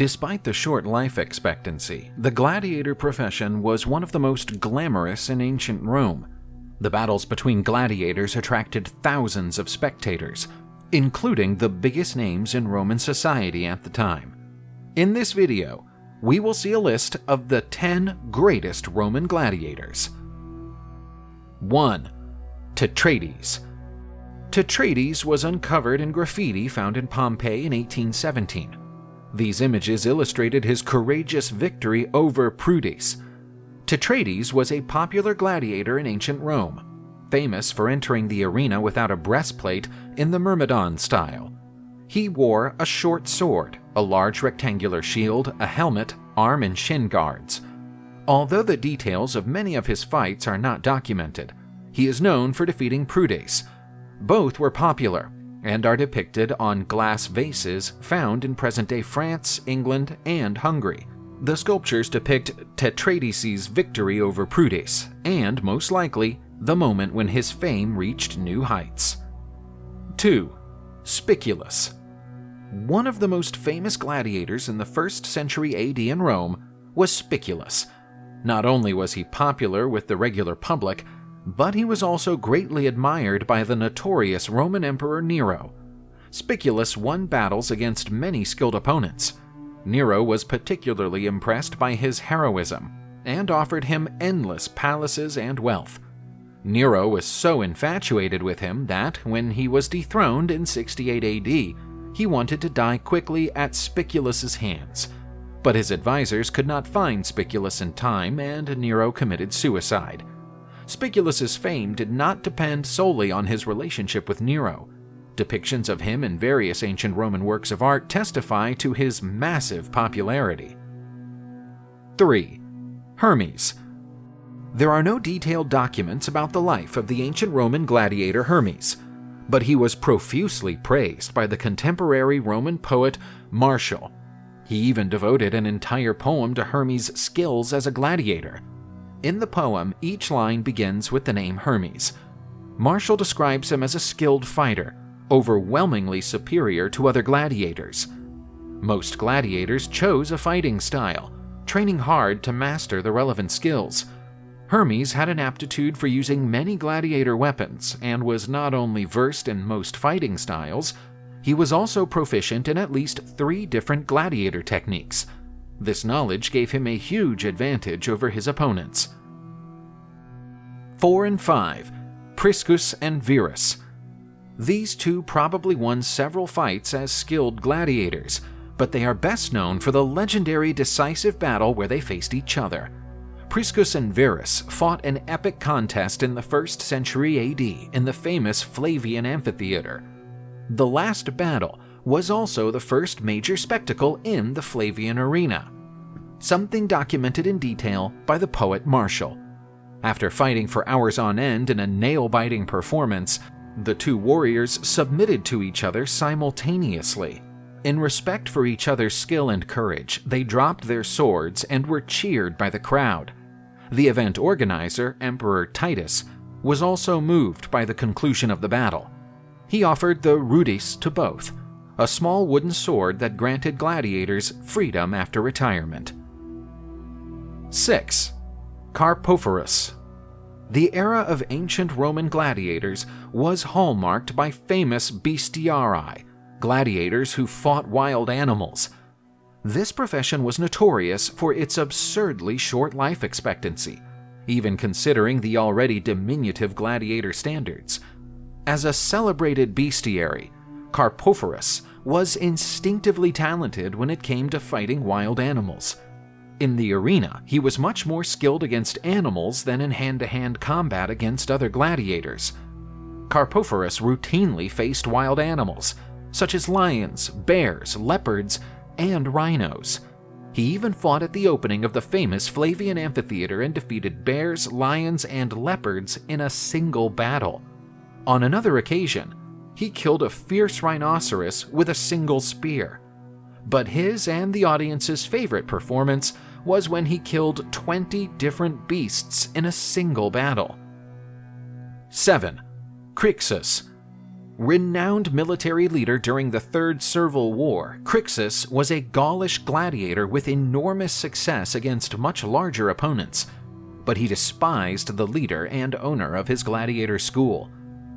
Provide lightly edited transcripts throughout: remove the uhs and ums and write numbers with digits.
Despite the short life expectancy, the gladiator profession was one of the most glamorous in ancient Rome. The battles between gladiators attracted thousands of spectators, including the biggest names in Roman society at the time. In this video, we will see a list of the 10 greatest Roman gladiators. 1. Tetraides. Tetraides was uncovered in graffiti found in Pompeii in 1817. These images illustrated his courageous victory over Prudes. Tetraides was a popular gladiator in ancient Rome, famous for entering the arena without a breastplate in the Myrmidon style. He wore a short sword, a large rectangular shield, a helmet, arm and shin guards. Although the details of many of his fights are not documented, he is known for defeating Prudes. Both were popular and are depicted on glass vases found in present-day France, England, and Hungary. The sculptures depict Tetraides' victory over Prudes, and, most likely, the moment when his fame reached new heights. 2. Spiculus. One of the most famous gladiators in the 1st century AD in Rome was Spiculus. Not only was he popular with the regular public, but he was also greatly admired by the notorious Roman Emperor Nero. Spiculus won battles against many skilled opponents. Nero was particularly impressed by his heroism and offered him endless palaces and wealth. Nero was so infatuated with him that, when he was dethroned in 68 AD, he wanted to die quickly at Spiculus's hands. But his advisors could not find Spiculus in time, and Nero committed suicide. Spiculus's fame did not depend solely on his relationship with Nero. Depictions of him in various ancient Roman works of art testify to his massive popularity. 3. Hermes. There are no detailed documents about the life of the ancient Roman gladiator Hermes, but he was profusely praised by the contemporary Roman poet Martial. He even devoted an entire poem to Hermes' skills as a gladiator. In the poem, each line begins with the name Hermes. Martial describes him as a skilled fighter, overwhelmingly superior to other gladiators. Most gladiators chose a fighting style, training hard to master the relevant skills. Hermes had an aptitude for using many gladiator weapons and was not only versed in most fighting styles, he was also proficient in at least 3 different gladiator techniques. This knowledge gave him a huge advantage over his opponents. 4 and 5. Priscus and Verus. These two probably won several fights as skilled gladiators, but they are best known for the legendary decisive battle where they faced each other. Priscus and Verus fought an epic contest in the 1st century AD in the famous Flavian amphitheater. The last battle was also the first major spectacle in the Flavian arena, something documented in detail by the poet Martial. After fighting for hours on end in a nail-biting performance, the two warriors submitted to each other simultaneously. In respect for each other's skill and courage, they dropped their swords and were cheered by the crowd. The event organizer, Emperor Titus, was also moved by the conclusion of the battle. He offered the rudis to both, a small wooden sword that granted gladiators freedom after retirement. 6. Carpophorus. The era of ancient Roman gladiators was hallmarked by famous bestiarii, gladiators who fought wild animals. This profession was notorious for its absurdly short life expectancy, even considering the already diminutive gladiator standards. As a celebrated bestiary, Carpophorus was instinctively talented when it came to fighting wild animals. In the arena, he was much more skilled against animals than in hand-to-hand combat against other gladiators. Carpophorus routinely faced wild animals, such as lions, bears, leopards, and rhinos. He even fought at the opening of the famous Flavian amphitheater and defeated bears, lions, and leopards in a single battle. On another occasion, he killed a fierce rhinoceros with a single spear. But his and the audience's favorite performance was when he killed 20 different beasts in a single battle. 7. Crixus. Renowned military leader during the Third Servile War, Crixus was a Gaulish gladiator with enormous success against much larger opponents, but he despised the leader and owner of his gladiator school.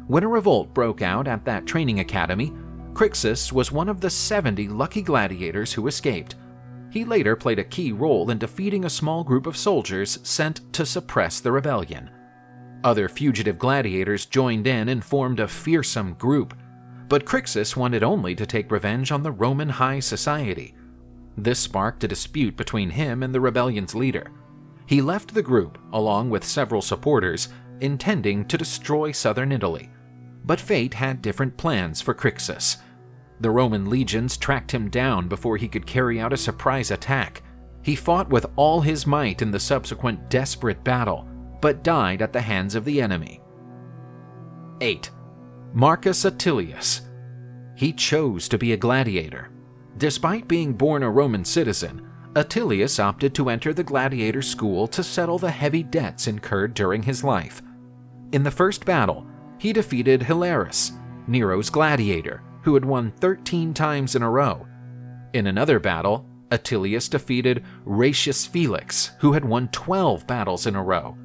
When a revolt broke out at that training academy, Crixus was one of the 70 lucky gladiators who escaped. He later played a key role in defeating a small group of soldiers sent to suppress the rebellion. Other fugitive gladiators joined in and formed a fearsome group, but Crixus wanted only to take revenge on the Roman high society. This sparked a dispute between him and the rebellion's leader. He left the group, along with several supporters, intending to destroy southern Italy. But fate had different plans for Crixus. The Roman legions tracked him down before he could carry out a surprise attack. He fought with all his might in the subsequent desperate battle, but died at the hands of the enemy. 8. Marcus Attilius. He chose to be a gladiator. Despite being born a Roman citizen, Attilius opted to enter the gladiator school to settle the heavy debts incurred during his life. In the first battle, he defeated Hilarus, Nero's gladiator, who had won 13 times in a row. In another battle, Attilius defeated Ratius Felix, who had won 12 battles in a row.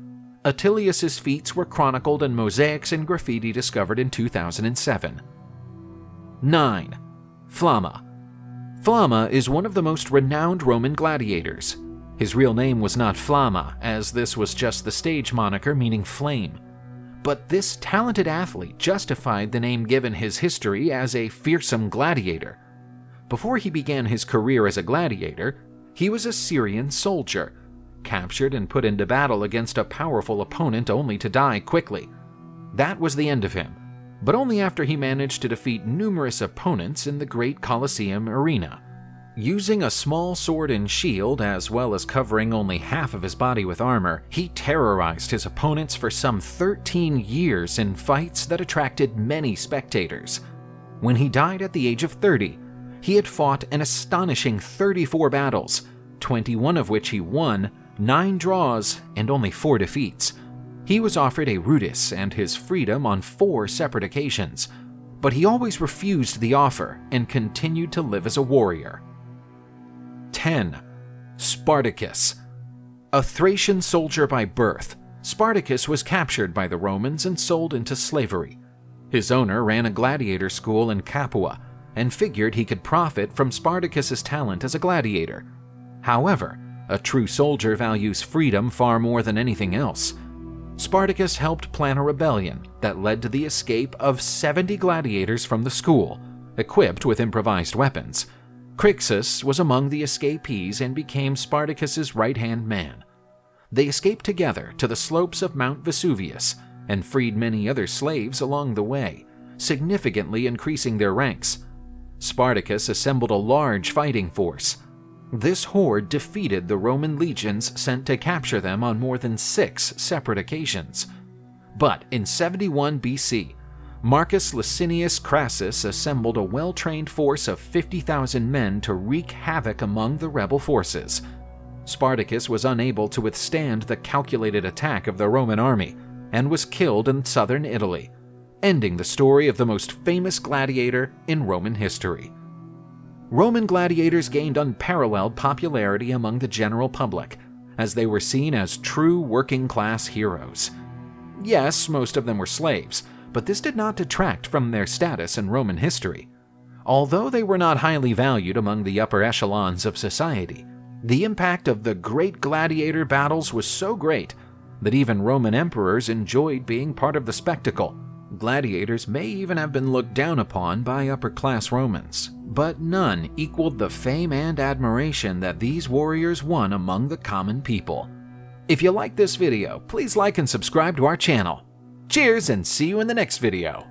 Attilius's feats were chronicled in mosaics and graffiti discovered in 2007. 9. Flamma. Flamma is one of the most renowned Roman gladiators. His real name was not Flamma, as this was just the stage moniker meaning flame. But this talented athlete justified the name given his history as a fearsome gladiator. Before he began his career as a gladiator, he was a Syrian soldier, captured and put into battle against a powerful opponent only to die quickly. That was the end of him, but only after he managed to defeat numerous opponents in the Great Colosseum arena. Using a small sword and shield, as well as covering only half of his body with armor, he terrorized his opponents for some 13 years in fights that attracted many spectators. When he died at the age of 30, he had fought an astonishing 34 battles, 21 of which he won, 9 draws, and only 4 defeats. He was offered a rudis and his freedom on 4 separate occasions, but he always refused the offer and continued to live as a warrior. 10. Spartacus. A Thracian soldier by birth, Spartacus was captured by the Romans and sold into slavery. His owner ran a gladiator school in Capua and figured he could profit from Spartacus's talent as a gladiator. However, a true soldier values freedom far more than anything else. Spartacus helped plan a rebellion that led to the escape of 70 gladiators from the school, equipped with improvised weapons. Crixus was among the escapees and became Spartacus's right-hand man. They escaped together to the slopes of Mount Vesuvius and freed many other slaves along the way, significantly increasing their ranks. Spartacus assembled a large fighting force. This horde defeated the Roman legions sent to capture them on more than 6 separate occasions. But in 71 BC, Marcus Licinius Crassus assembled a well-trained force of 50,000 men to wreak havoc among the rebel forces. Spartacus was unable to withstand the calculated attack of the Roman army and was killed in southern Italy, ending the story of the most famous gladiator in Roman history. Roman gladiators gained unparalleled popularity among the general public, as they were seen as true working-class heroes. Yes, most of them were slaves, but this did not detract from their status in Roman history. Although they were not highly valued among the upper echelons of society, the impact of the great gladiator battles was so great that even Roman emperors enjoyed being part of the spectacle. Gladiators may even have been looked down upon by upper-class Romans, but none equaled the fame and admiration that these warriors won among the common people. If you like this video, please like and subscribe to our channel. Cheers and see you in the next video.